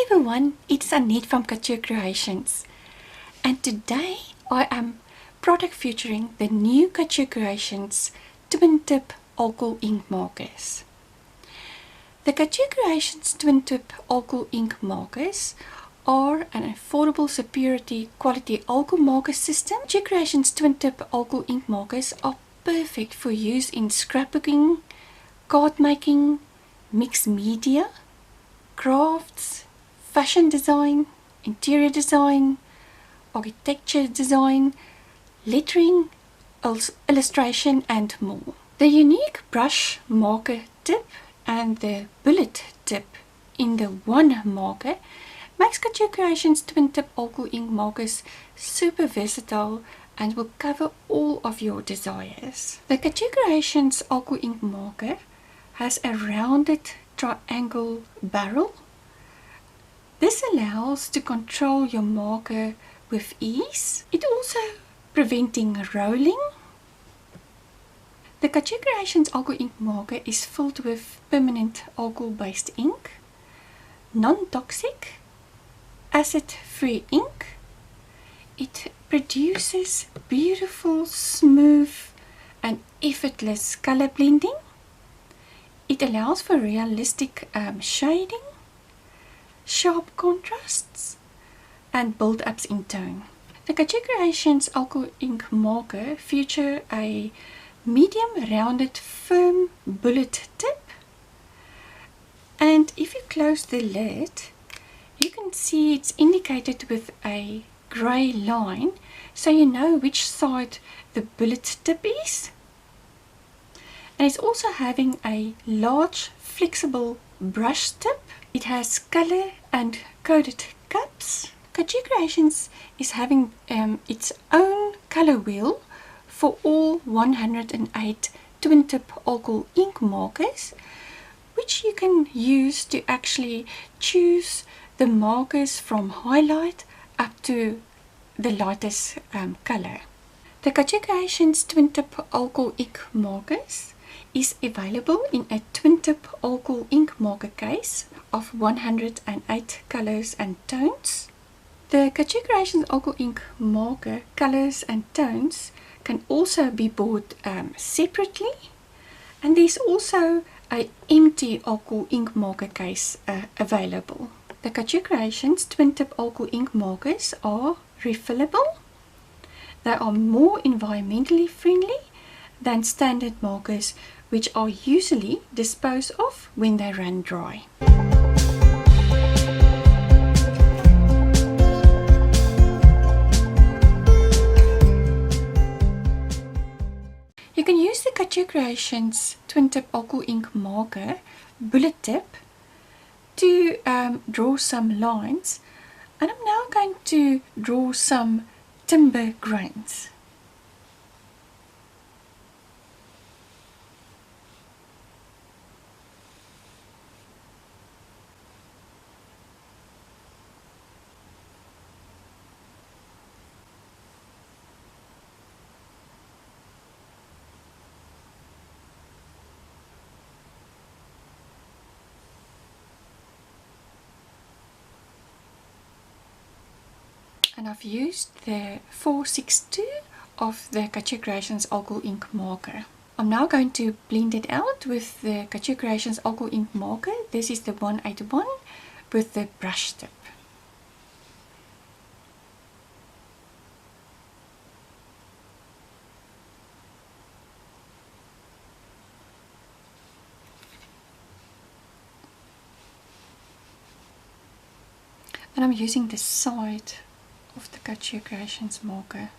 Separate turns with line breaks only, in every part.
Hi everyone, it's Annette from Couture Creations, and today I am product featuring the new Couture Creations twin tip alcohol ink markers. The Couture Creations twin tip alcohol ink markers are an affordable superiority quality alcohol marker system. Couture Creations twin tip alcohol ink markers are perfect for use in scrapbooking, card making, mixed media, crafts, fashion design, interior design, architecture design, lettering, illustration and more. The unique brush marker tip and the bullet tip in the one marker makes Couture Creations twin tip alcohol ink markers super versatile and will cover all of your desires. The Couture Creations alcohol ink marker has a rounded triangle barrel. This allows to control your marker with ease. It also preventing rolling. The Couture Creations alcohol ink marker is filled with permanent alcohol-based ink, non-toxic, acid-free ink. It produces beautiful, smooth and effortless color blending. It allows for realistic shading, sharp contrasts and build-ups in tone. The Couture Creations alcohol ink marker feature a medium rounded firm bullet tip, and if you close the lid you can see it's indicated with a grey line so you know which side the bullet tip is. And it's also having a large flexible brush tip. It has color and coded cups. Couture Creations is having its own color wheel for all 108 twin tip alcohol ink markers, which you can use to actually choose the markers from highlight up to the lightest color. The Couture Creations twin tip alcohol ink markers is available in a twin tip alcohol ink marker case of 108 colors and tones. The Couture Creations alcohol ink marker colors and tones can also be bought separately, and there's also an empty alcohol ink marker case available. The Couture Creations twin tip alcohol ink markers are refillable. They are more environmentally friendly than standard markers, which are usually disposed of when they run dry. You can use the Couture Creations twin tip alcohol ink marker bullet tip to draw some lines, and I'm now going to draw some timber grains. And I've used the 462 of the Couture Creations alcohol ink marker. I'm now going to blend it out with the Couture Creations alcohol ink marker. This is the 181 with the brush tip. And I'm using the side of the Couture Creations marker,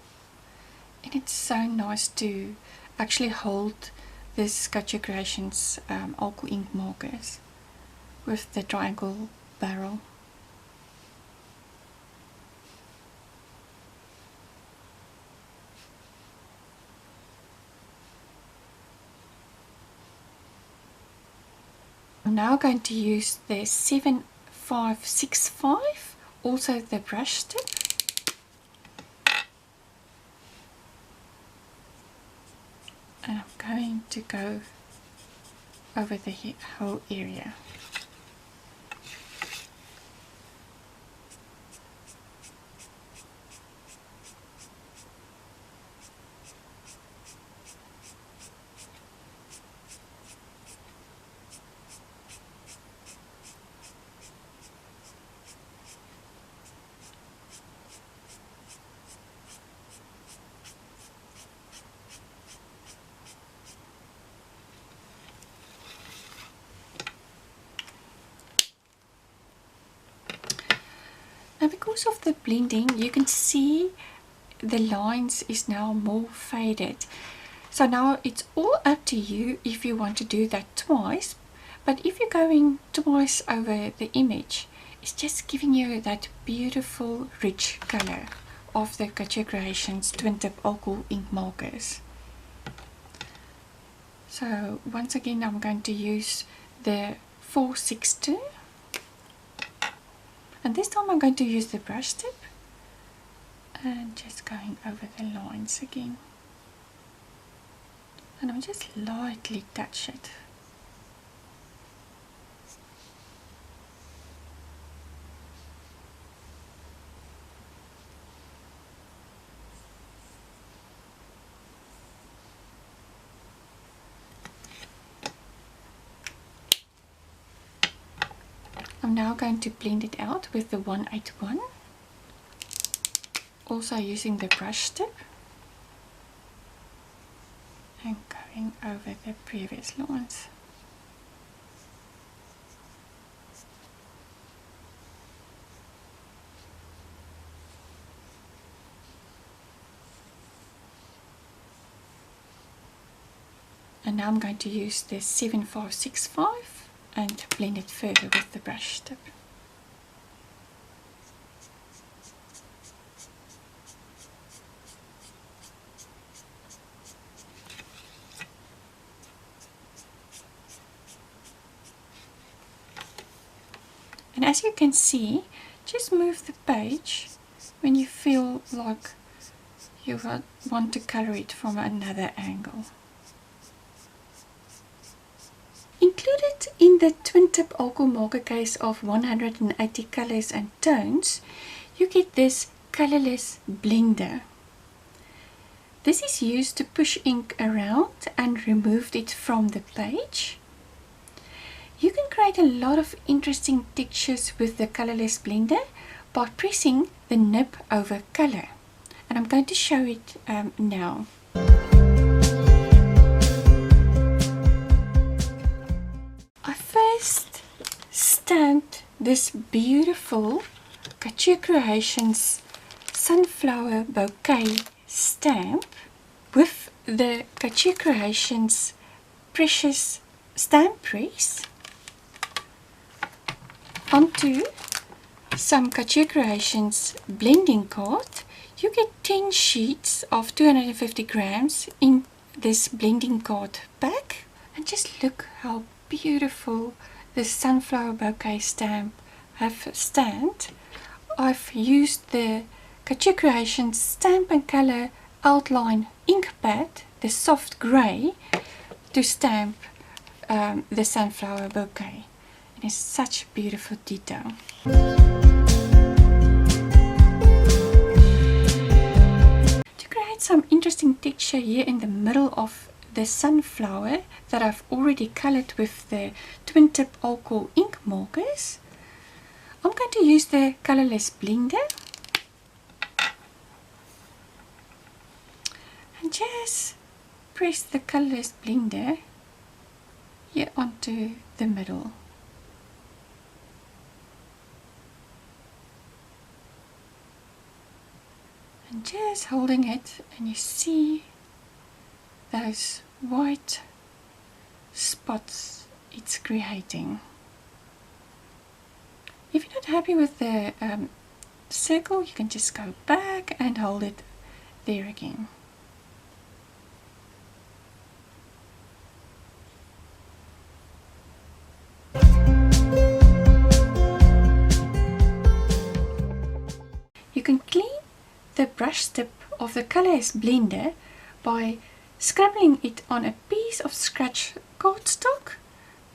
and it's so nice to actually hold this Couture Creations alcohol ink markers with the triangle barrel. I'm now going to use the 7565, also the brush tip. And I'm going to go over the whole area. because of the blending, you can see the lines is now more faded. So now it's all up to you if you want to do that twice. But if you're going twice over the image, it's just giving you that beautiful rich color of the Couture Creations twin tip alcohol ink markers. So once again, I'm going to use the 462, and this time I'm going to use the brush tip and just going over the lines again, and I'll just lightly touch it. I'm now going to blend it out with the 181, also using the brush tip and going over the previous lines. And now I'm going to use the 7565 and blend it further with the brush tip. And as you can see, just move the page when you feel like you want to color it from another angle. Included in the twin tip alcohol marker case of 180 colors and tones, you get this Colourless Blender. This is used to push ink around and remove it from the page. You can create a lot of interesting textures with the Colourless Blender by pressing the nib over color, and I'm going to show it now. First stamped this beautiful Couture Creations sunflower bouquet stamp with the Couture Creations precious stamp press onto some Couture Creations blending card. You get 10 sheets of 250 grams in this blending card pack, and just look how beautiful the sunflower bouquet stamp have stand. I've used the Couture Creations Stamp and Color Outline ink pad, the soft grey, to stamp the sunflower bouquet. It is such beautiful detail. To create some interesting texture here in the middle of the sunflower that I've already colored with the twin tip alcohol ink markers, I'm going to use the Colourless Blender and just press the Colourless Blender here onto the middle. And just holding it, and you see those white spots it's creating. If you're not happy with the circle, you can just go back and hold it there again. You can clean the brush tip of the Colourless Blender by scrabbling it on a piece of scratch cardstock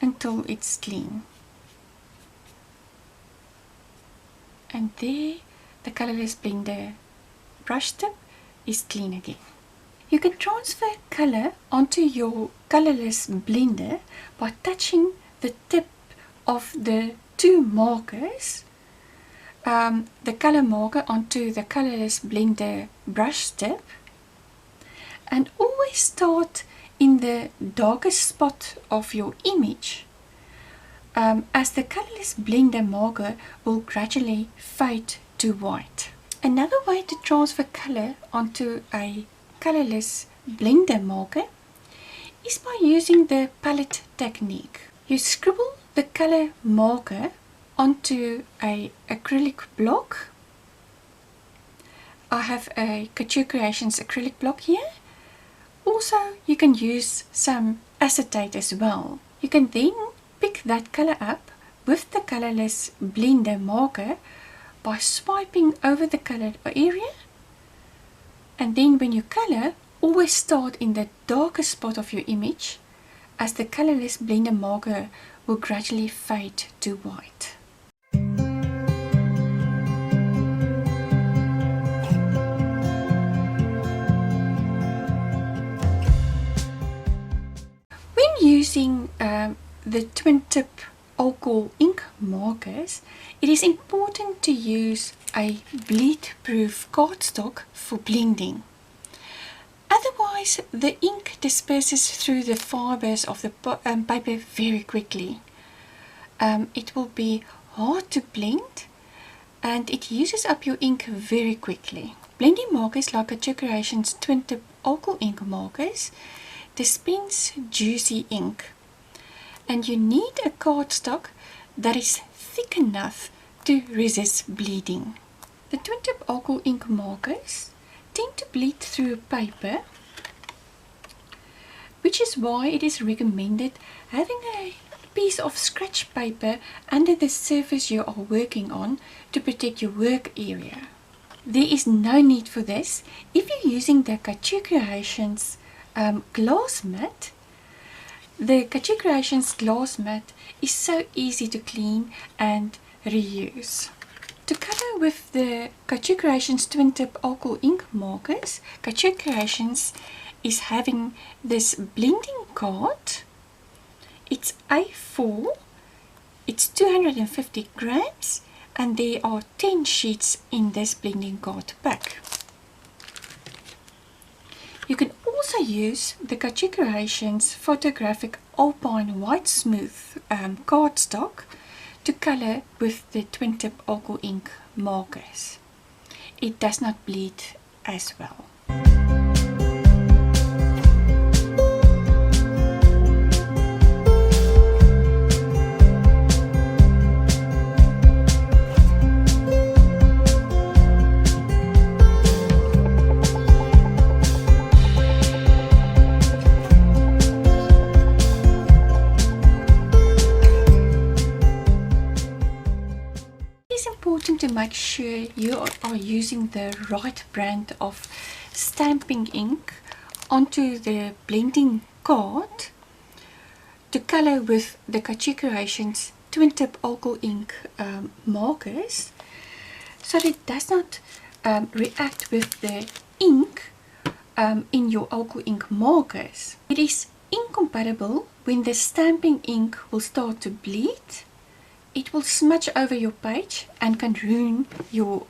until it's clean. And there the Colourless Blender brush tip is clean again. You can transfer color onto your Colourless Blender by touching the tip of the two markers, the color marker onto the Colourless Blender brush tip, and always start in the darkest spot of your image, as the Colourless Blender marker will gradually fade to white. Another way to transfer color onto a Colourless Blender marker is by using the palette technique. You scribble the color marker onto an acrylic block. I have a Couture Creations acrylic block here. Also, you can use some acetate as well. You can then pick that color up with the Colourless Blender marker by swiping over the colored area, and then when you color, always start in the darkest spot of your image, as the Colourless Blender marker will gradually fade to white. When using the twin tip alcohol ink markers, it is important to use a bleed-proof cardstock for blending. Otherwise, the ink disperses through the fibers of the paper very quickly. It will be hard to blend and it uses up your ink very quickly. Blending markers like Couture Creations twin tip alcohol ink markers dispense juicy ink, and you need a cardstock that is thick enough to resist bleeding. The twin tip alcohol ink markers tend to bleed through paper, which is why it is recommended having a piece of scratch paper under the surface you are working on to protect your work area. There is no need for this if you're using the Couture Creations glass mat. The Couture Creations glass mat is so easy to clean and reuse. To color with the Couture Creations twin tip alcohol ink markers, Couture Creations is having this blending card. It's A4, it's 250 grams, and there are 10 sheets in this blending card pack. You can also use the Couture Creations photographic Alpine White Smooth cardstock to color with the twin tip alcohol ink markers. It does not bleed as well. To make sure you are using the right brand of stamping ink onto the blending card to color with the Couture Creations twin tip alcohol ink markers, so that it does not react with the ink in your alcohol ink markers. It is incompatible when the stamping ink will start to bleed. It will smudge over your page and can ruin your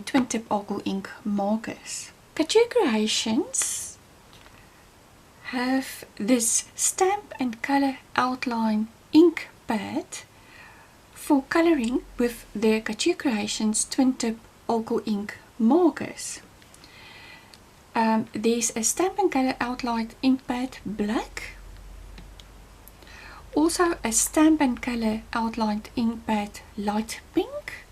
twin tip alcohol ink markers. Couture Creations have this stamp and color outline ink pad for coloring with the Couture Creations twin tip alcohol ink markers. There's a stamp and color outline ink pad black. Also a stamp and color outlined ink pad light pink,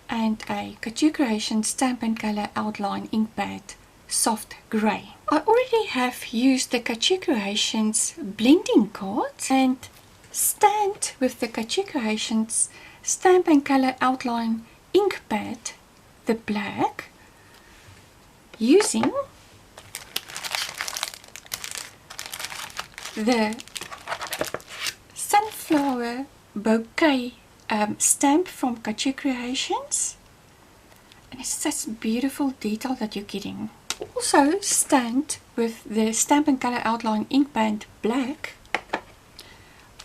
and a Couture Creations stamp and color outline ink pad soft grey. I already have used the Couture Creations blending card and stamped with the Couture Creations stamp and color outline ink pad, the black, using the sunflower bouquet stamp from Couture Creations, and it's such beautiful detail that you're getting. Also stamped with the stamp and color outline ink pad black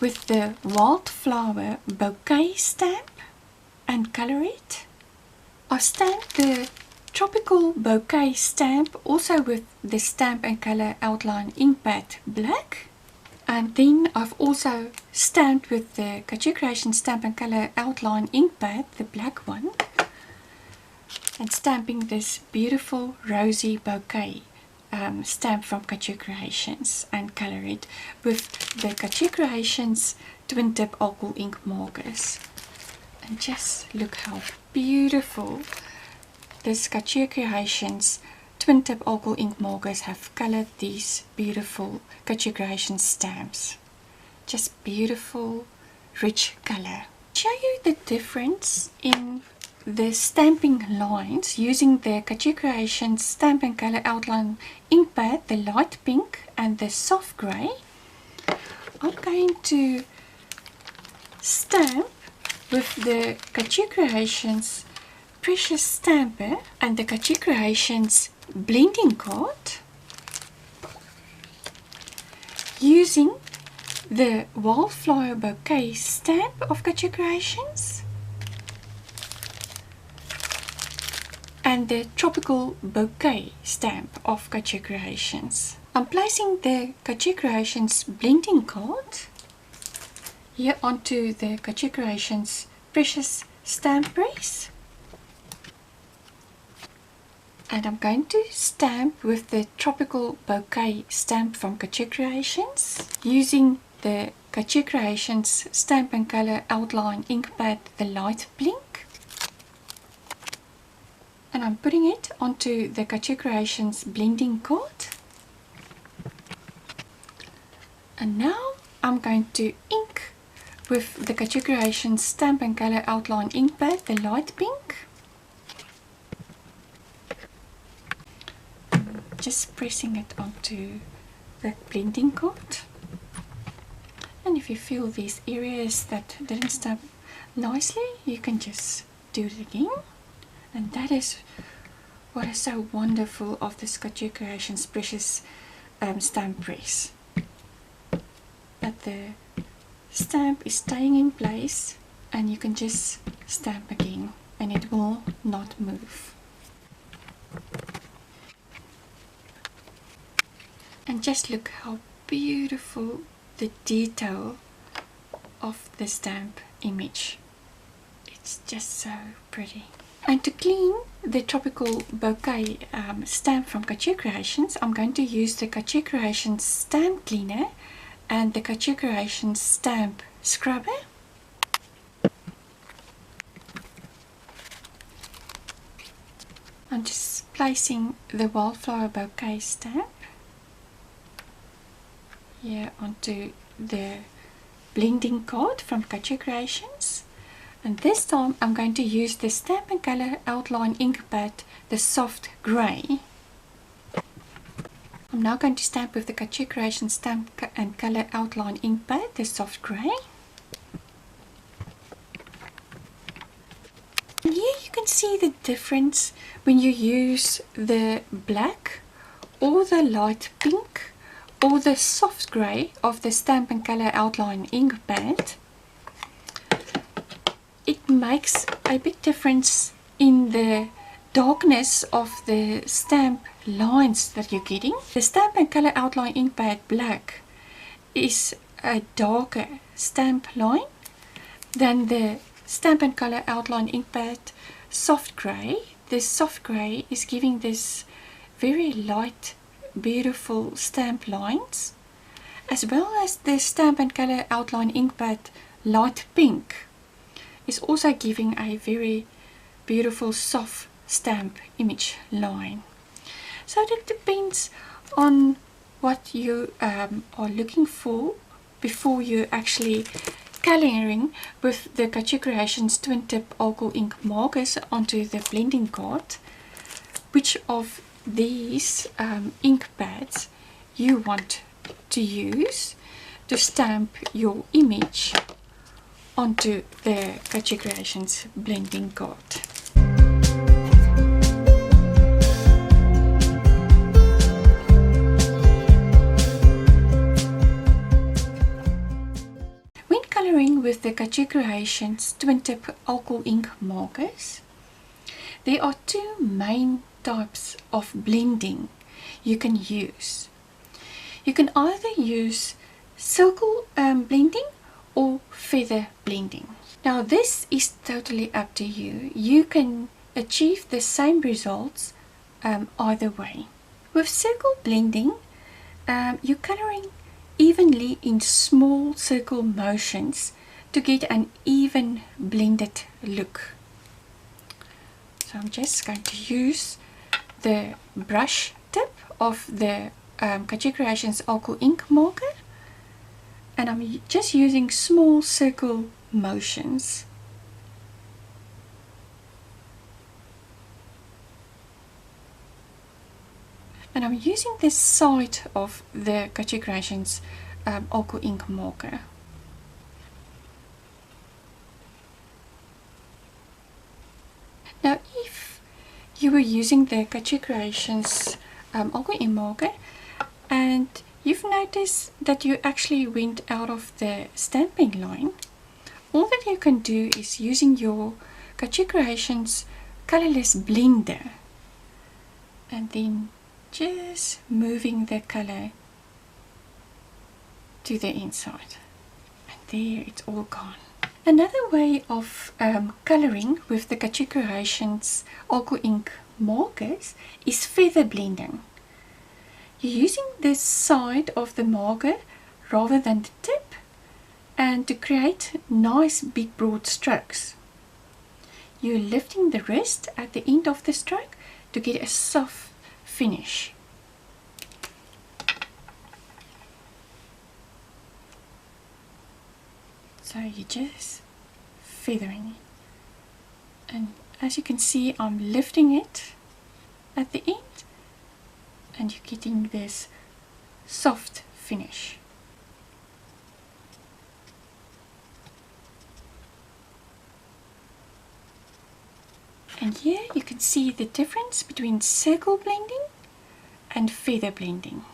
with the wildflower bouquet stamp and color it. I stamped the tropical bouquet stamp also with the stamp and color outline ink pad black. And then I've also stamped with the Couture Creations stamp and color outline ink pad, the black one, and stamping this beautiful rosy bouquet stamp from Couture Creations, and color it with the Couture Creations twin tip alcohol ink markers. And just look how beautiful this Couture Creations twin tip alcohol ink markers have colored these beautiful Couture Creations stamps. Just beautiful, rich color. Show you the difference in the stamping lines using the Couture Creations Stamp and Color Outline ink pad, the light pink and the soft grey. I'm going to stamp with the Couture Creations Precious Stamper and the Couture Creations blending card using the Wildflower Bouquet stamp of Couture Creations and the Tropical Bouquet stamp of Couture Creations. I'm placing the Couture Creations blending card here onto the Couture Creations Precious Stamp Press, and I'm going to stamp with the Tropical Bouquet stamp from Couture Creations using the Couture Creations Stamp and Color Outline ink pad, the light pink. And I'm putting it onto the Couture Creations blending card. And now I'm going to ink with the Couture Creations Stamp and Color Outline ink pad, the light pink. Just pressing it onto the blending card. And if you feel these areas that didn't stamp nicely, you can just do it again. And that is what is so wonderful of this Couture Creations Precious Stamp Press. That the stamp is staying in place and you can just stamp again and it will not move. And just look how beautiful the detail of the stamp image. It's just so pretty. And to clean the Tropical Bouquet stamp from Couture Creations, I'm going to use the Couture Creations Stamp Cleaner and the Couture Creations Stamp Scrubber. I'm just placing the Wildflower Bouquet stamp here onto the blending card from Couture Creations. And this time I'm going to use the Stamp and Color Outline ink pad, the soft grey. I'm now going to stamp with the Couture Creations Stamp and Color Outline ink pad, the soft grey. And here you can see the difference when you use the black or the light pink or the soft grey of the Stamp and Color Outline ink pad. It makes a big difference in the darkness of the stamp lines that you're getting. The Stamp and Color Outline ink pad black is a darker stamp line than the Stamp and Color Outline ink pad soft grey. This soft grey is giving this very light, beautiful stamp lines, as well as the Stamp and Color Outline ink pad light pink is also giving a very beautiful soft stamp image line. So it depends on what you are looking for before you actually colouring with the Couture Creations twin tip alcohol ink markers onto the blending card, which of these ink pads you want to use to stamp your image onto the Couture Creations blending card. When colouring with the Couture Creations twin tip alcohol ink markers, there are two main types of blending you can use. You can either use circle blending or feather blending. Now this is totally up to you. You can achieve the same results either way. With circle blending, you're colouring evenly in small circle motions to get an even blended look. So I'm just going to use the brush tip of the Couture Creations Alcohol Ink marker, and I'm just using small circle motions. And I'm using this side of the Couture Creations Alcohol Ink marker. Now, if you were using the Couture Creations Alcohol Ink marker and you've noticed that you actually went out of the stamping line, all that you can do is using your Couture Creations Colourless Blender and then just moving the colour to the inside, and there it's all gone. Another way of colouring with the Couture Creations Alcohol Ink markers is feather blending. You're using this side of the marker rather than the tip, and to create nice big broad strokes. You're lifting the wrist at the end of the stroke to get a soft finish. So you're just feathering it, and as you can see, I'm lifting it at the end and you're getting this soft finish. And here you can see the difference between circle blending and feather blending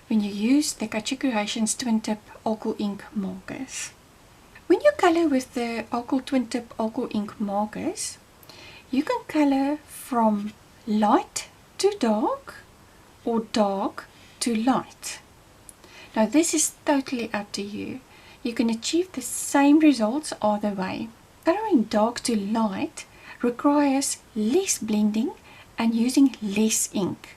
when you use the Couture Creations Twin Tip Alcohol Ink markers. When you colour with the Alcohol Twin Tip Alcohol Ink markers, you can colour from light to dark or dark to light. Now this is totally up to you. You can achieve the same results either way. Colouring dark to light requires less blending and using less ink.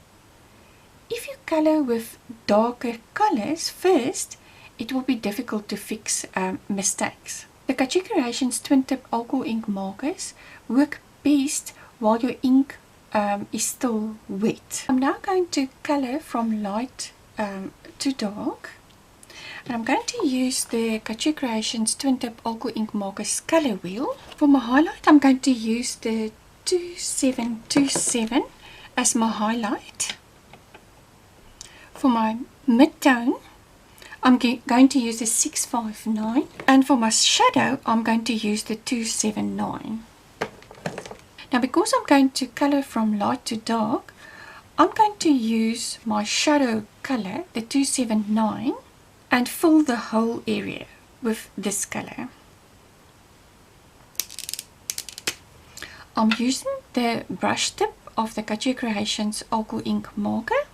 If you colour with darker colours first, it will be difficult to fix mistakes. The Couture Creations Twin Tip Alcohol Ink markers work best while your ink is still wet. I'm now going to colour from light to dark. And I'm going to use the Couture Creations Twin Tip Alcohol Ink Markers Colour Wheel. For my highlight, I'm going to use the 2727 as my highlight. For my mid-tone, I'm going to use the 659. And for my shadow, I'm going to use the 279. Now, because I'm going to colour from light to dark, I'm going to use my shadow colour, the 279, and fill the whole area with this colour. I'm using the brush tip of the Couture Creations Alcohol Ink marker.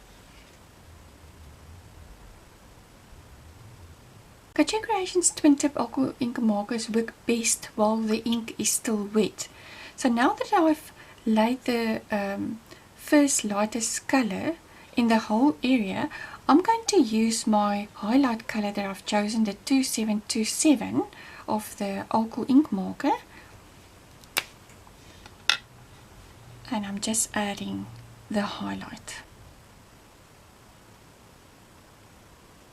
Couture Creations Twin Tip Alcohol Ink markers work best while the ink is still wet. So now that I've laid the first lightest colour in the whole area, I'm going to use my highlight colour that I've chosen, the 2727 of the alcohol ink marker, and I'm just adding the highlight.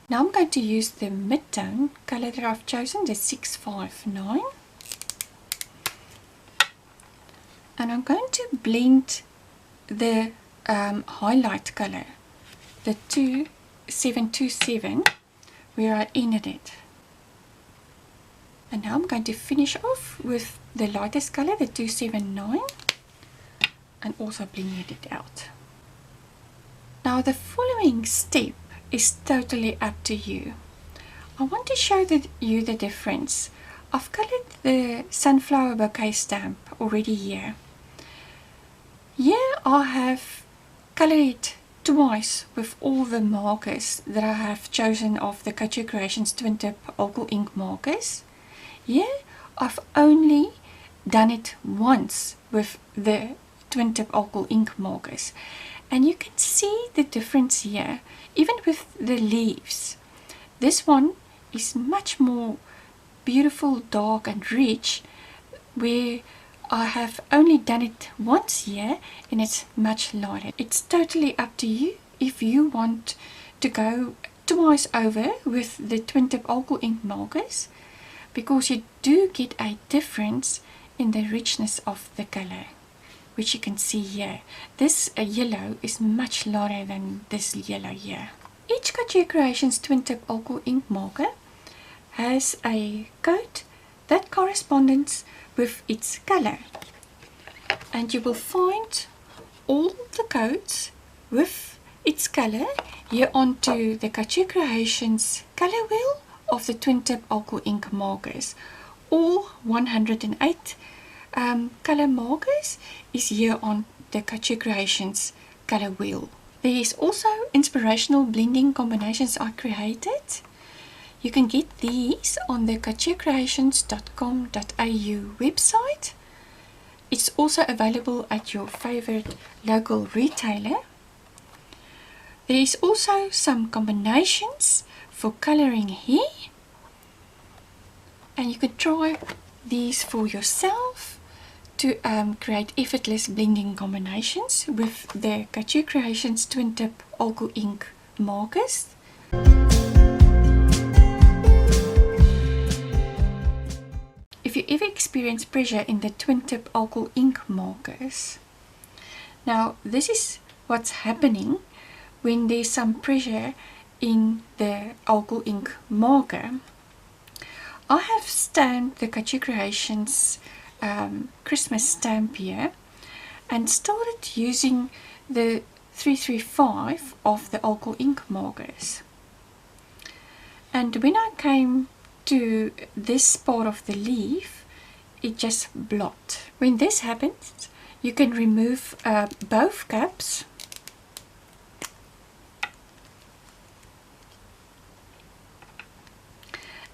Now I'm going to use the mid-tone colour that I've chosen, the 659, and I'm going to blend the highlight colour, the 2727, where I ended it. And now I'm going to finish off with the lightest colour, the 279, and also blend it out. Now the following step is totally up to you. I want to show you the difference. I've coloured the sunflower bouquet stamp already here. Here I have coloured it twice with all the markers that I have chosen of the Couture Creations Twin Tip Alcohol Ink markers. Here I've only done it once with the twin tip alcohol ink markers, and you can see the difference here, even with the leaves. This one is much more beautiful, dark and rich, where I have only done it once here and it's much lighter. It's totally up to you if you want to go twice over with the twin tip alcohol ink markers, because you do get a difference in the richness of the color, which you can see here. This yellow is much lighter than this yellow here. Each Couture Creations twin tip alcohol ink marker has a coat that corresponds with its color, and you will find all the coats with its color here onto the Couture Creations color wheel of the twin tip alcohol ink markers. All 108 color markers is here on the Couture Creations color wheel. There is also inspirational blending combinations I created. You can get these on the couturecreations.com.au website. It's also available at your favorite local retailer. There is also some combinations for coloring here, and you can try these for yourself to create effortless blending combinations with the Couture Creations twin tip alcohol ink markers. If you ever experience pressure in the twin tip alcohol ink markers, now this is what's happening when there's some pressure in the alcohol ink marker. I have stamped the Couture Creations Christmas stamp here and started using the 335 of the alcohol ink markers. And when I came to this part of the leaf, it just blocked. When this happens, you can remove both caps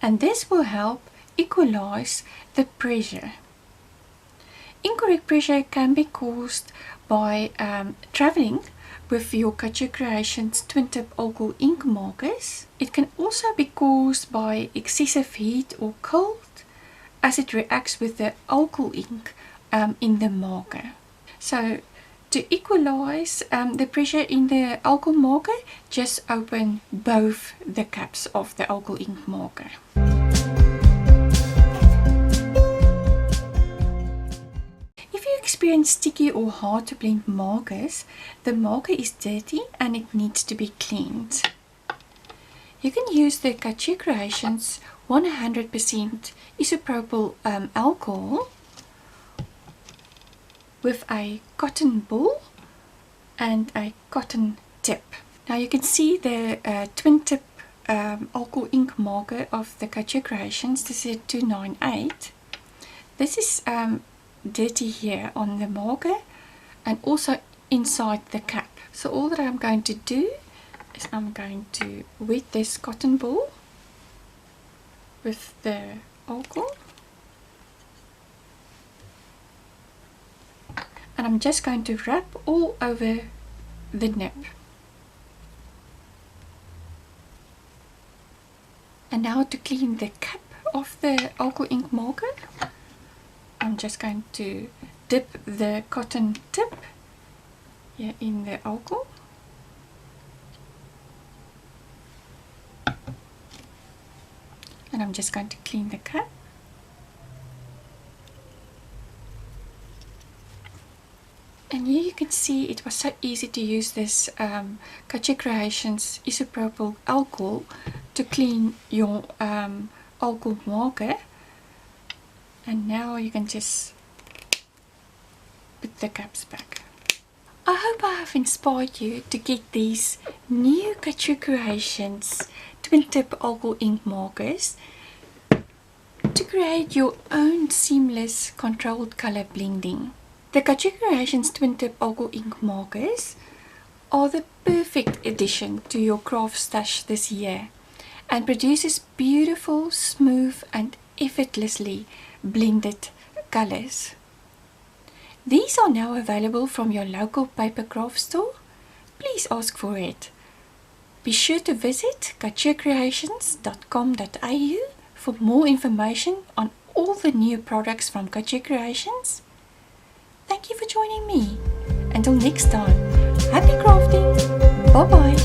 and this will help equalize the pressure. Incorrect pressure can be caused by traveling with your Couture Creations twin tip alcohol ink markers. It can also be caused by excessive heat or cold as it reacts with the alcohol ink in the marker. So to equalize the pressure in the alcohol marker, just open both the caps of the alcohol ink marker. If you experience sticky or hard to blend markers, the marker is dirty and it needs to be cleaned. You can use the Couture Creations 100% isopropyl alcohol with a cotton ball and a cotton tip. Now you can see the twin tip alcohol ink marker of the Couture Creations. This is a 298. This is dirty here on the marker and also inside the cap. So all that I'm going to do is I'm going to wet this cotton ball with the alcohol, and I'm just going to rub all over the nib. And now to clean the cap of the alcohol ink marker, I'm just going to dip the cotton tip here in the alcohol. And I'm just going to clean the cap. And here you can see it was so easy to use this Couture Creations isopropyl alcohol to clean your alcohol marker. And now you can just put the caps back. I hope I have inspired you to get these new Couture Creations twin tip alcohol ink markers to create your own seamless controlled color blending. The Couture Creations twin tip alcohol ink markers are the perfect addition to your craft stash this year and produces beautiful, smooth and effortlessly blended colors. These are now available from your local paper craft store. Please ask for it. Be sure to visit couturecreations.com.au for more information on all the new products from Couture Creations. Thank you for joining me. Until next time, happy crafting. Bye bye.